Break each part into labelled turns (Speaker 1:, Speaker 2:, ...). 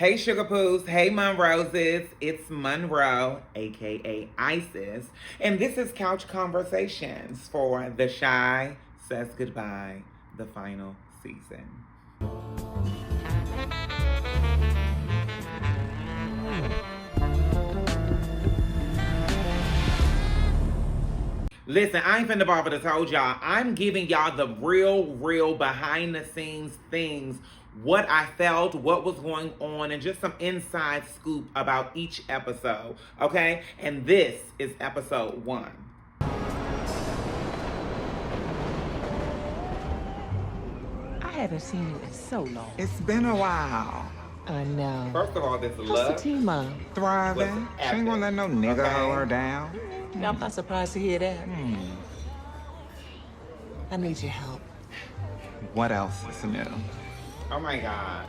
Speaker 1: Hey Sugah Poohs, hey Monroses, it's Monroe, aka Isis, and this is Couch Conversations for The Shy Says Goodbye, the final season. Listen, I ain't finna bother to told y'all. I'm giving y'all the real behind the scenes things, what I felt, what was going on, and just some inside scoop about each episode. Okay? And this is episode 1.
Speaker 2: I haven't seen you in so long.
Speaker 3: It's been a while.
Speaker 2: I know.
Speaker 1: First of all, this
Speaker 2: How's
Speaker 1: love
Speaker 2: Fatima?
Speaker 3: Thriving. She ain't gonna let no nigga
Speaker 1: Okay.
Speaker 3: hold her down.
Speaker 2: I'm not surprised to hear that. I need your help.
Speaker 3: What else is new?
Speaker 1: Oh my God.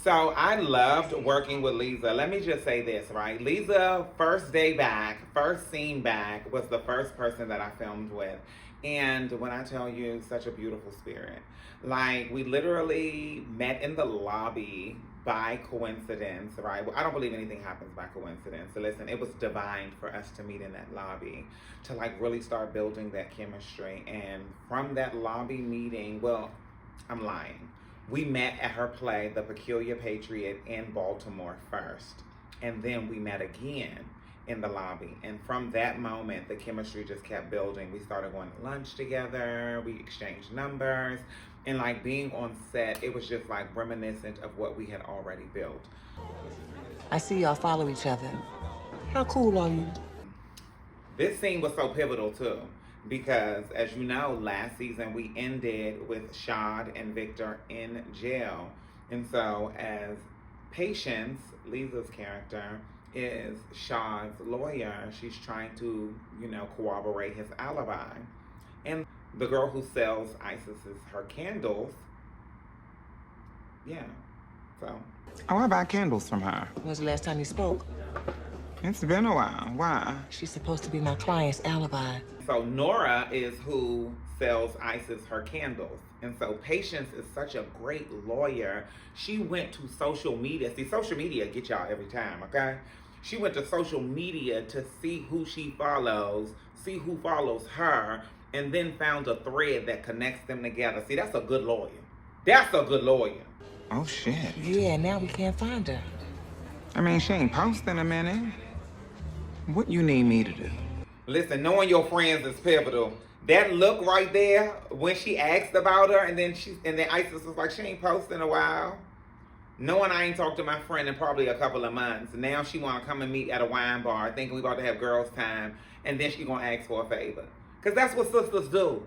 Speaker 1: So I loved working with Lisa. Let me just say this, right? Lisa, first day back, first scene back, was the first person that I filmed with. And when I tell you, such a beautiful spirit. Like, we literally met in the lobby by coincidence, right? Well, I don't believe anything happens by coincidence. So listen, it was divine for us to meet in that lobby, to like really start building that chemistry. And from that lobby meeting, well, I'm lying. We met at her play, The Peculiar Patriot, in Baltimore first. And then we met again in the lobby. And from that moment, the chemistry just kept building. We started going to lunch together. We exchanged numbers. And like being on set, it was just like reminiscent of what we had already built.
Speaker 2: I see y'all follow each other. How cool are you?
Speaker 1: This scene was so pivotal too, because as you know, last season we ended with Shad and Victor in jail. And so as Patience, Lisa's character, is Shad's lawyer, she's trying to, corroborate his alibi. And the girl who sells Isis's her candles, so.
Speaker 3: Oh, I buy candles from her.
Speaker 2: When's the last time you spoke?
Speaker 3: It's been a while. Why?
Speaker 2: She's supposed to be my client's alibi.
Speaker 1: So Nora is who sells Isis her candles. And so Patience is such a great lawyer. She went to social media. See, social media get y'all every time, okay? She went to social media to see who she follows, see who follows her, and then found a thread that connects them together. See, that's a good lawyer. That's a good lawyer.
Speaker 3: Oh, shit.
Speaker 2: Yeah, now we can't find her.
Speaker 3: I mean, she ain't posting a minute. What you need me to do?
Speaker 1: Listen, knowing your friends is pivotal. That look right there, when she asked about her, and then Isis was like, she ain't posted in a while. Knowing I ain't talked to my friend in probably a couple of months. Now she want to come and meet at a wine bar, thinking we about to have girls' time, and then she going to ask for a favor. Because that's what sisters do.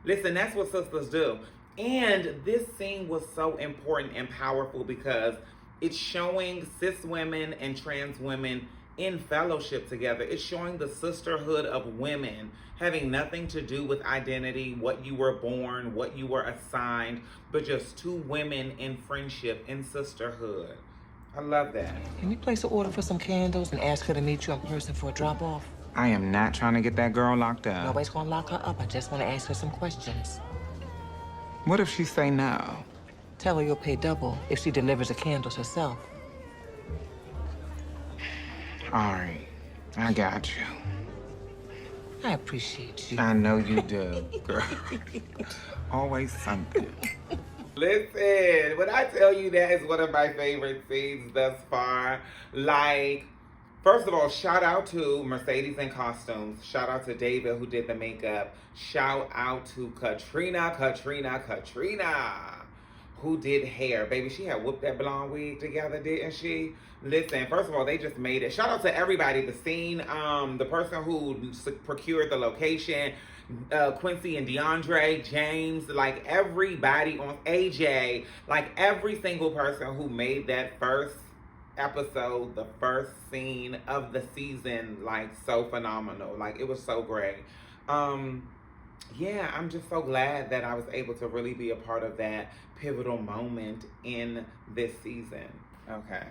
Speaker 1: Listen, that's what sisters do. And this scene was so important and powerful because it's showing cis women and trans women in fellowship together. It's showing the sisterhood of women having nothing to do with identity, what you were born, what you were assigned, but just two women in friendship, in sisterhood. I love that.
Speaker 2: Can you place an order for some candles and ask her to meet you in person for a drop-off?
Speaker 3: I am not trying to get that girl locked up.
Speaker 2: Nobody's gonna lock her up. I just want to ask her some questions.
Speaker 3: What if she say no?
Speaker 2: Tell her you'll pay double if she delivers the candles herself.
Speaker 3: All right, I got you.
Speaker 2: I appreciate you.
Speaker 3: I know you do, girl. Always something.
Speaker 1: Listen, when I tell you that is one of my favorite scenes thus far, like, first of all, shout out to Mercedes in Costumes. Shout out to David who did the makeup. Shout out to Katrina, who did hair. Baby, she had whooped that blonde wig together, didn't she? Listen, first of all, they just made it. Shout out to everybody. The scene, the person who procured the location, Quincy and DeAndre, James, like everybody on AJ, like every single person who made that first episode, the first scene of the season, like so phenomenal. Like it was so great. Yeah, I'm just so glad that I was able to really be a part of that pivotal moment in this season. Okay,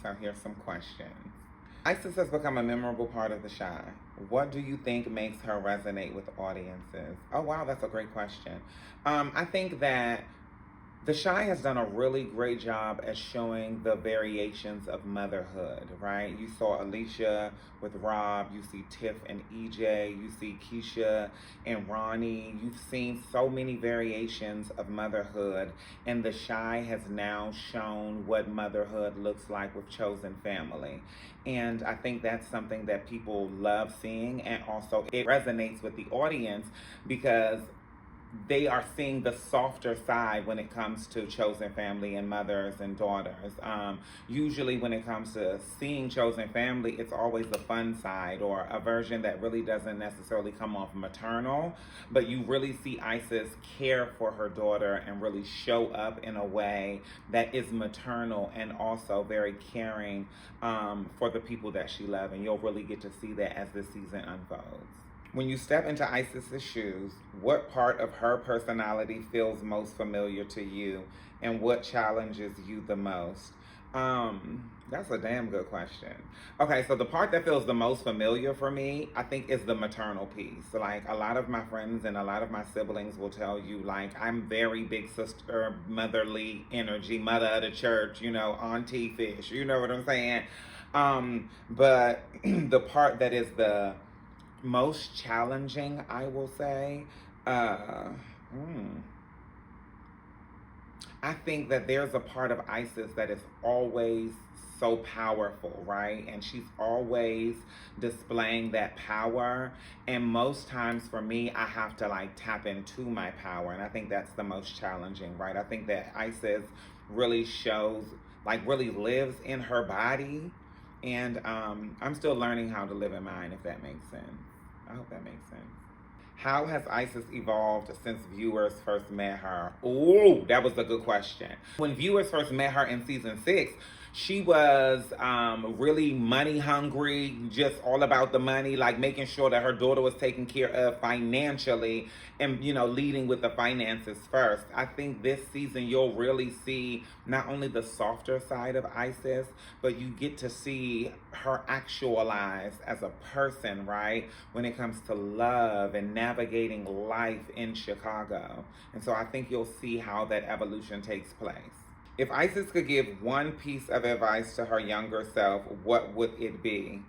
Speaker 1: so here's some questions. Isis has become a memorable part of The Shy. What do you think makes her resonate with audiences? Oh, wow, that's a great question. I think that The Shy has done a really great job at showing the variations of motherhood, right? You saw Alicia with Rob, you see Tiff and EJ, you see Keisha and Ronnie. You've seen so many variations of motherhood, and The Shy has now shown what motherhood looks like with Chosen Family. And I think that's something that people love seeing, and also it resonates with the audience because they are seeing the softer side when it comes to Chosen Family and mothers and daughters. Usually when it comes to seeing Chosen Family, it's always the fun side or a version that really doesn't necessarily come off maternal, but you really see Isis care for her daughter and really show up in a way that is maternal and also very caring for the people that she loves. And you'll really get to see that as this season unfolds. When you step into Isis's shoes, what part of her personality feels most familiar to you, and what challenges you the most? That's a damn good question. Okay, so the part that feels the most familiar for me, I think, is the maternal piece. Like, a lot of my friends and a lot of my siblings will tell you, like, I'm very big sister, motherly energy, mother of the church, you know, auntie fish, you know what I'm saying? But the part that is the most challenging, I will say, I think that there's a part of Isis that is always so powerful, right? And she's always displaying that power. And most times for me, I have to like tap into my power. And I think that's the most challenging, right? I think that Isis really shows, like really lives in her body. And I'm still learning how to live in mine, if that makes sense. I hope that makes sense. How has Isis evolved since viewers first met her? Oh, that was a good question. When viewers first met her in season 6, she was really money hungry, just all about the money, like making sure that her daughter was taken care of financially and, you know, leading with the finances first. I think this season you'll really see not only the softer side of Isis, but you get to see her actualized as a person, right? When it comes to love and navigating life in Chicago. And so I think you'll see how that evolution takes place. If Isis could give one piece of advice to her younger self, what would it be?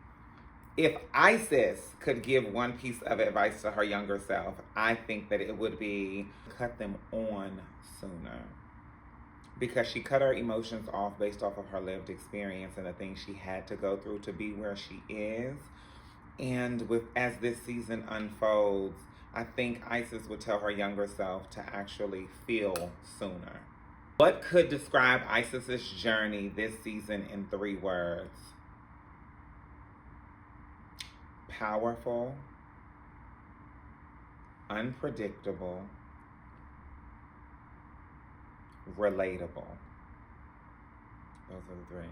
Speaker 1: If Isis could give one piece of advice to her younger self, I think that it would be cut them on sooner. Because she cut her emotions off based off of her lived experience and the things she had to go through to be where she is. And as this season unfolds, I think Isis would tell her younger self to actually feel sooner. What could describe Isis's journey this season in 3 words? Powerful, unpredictable, relatable. Those are the 3.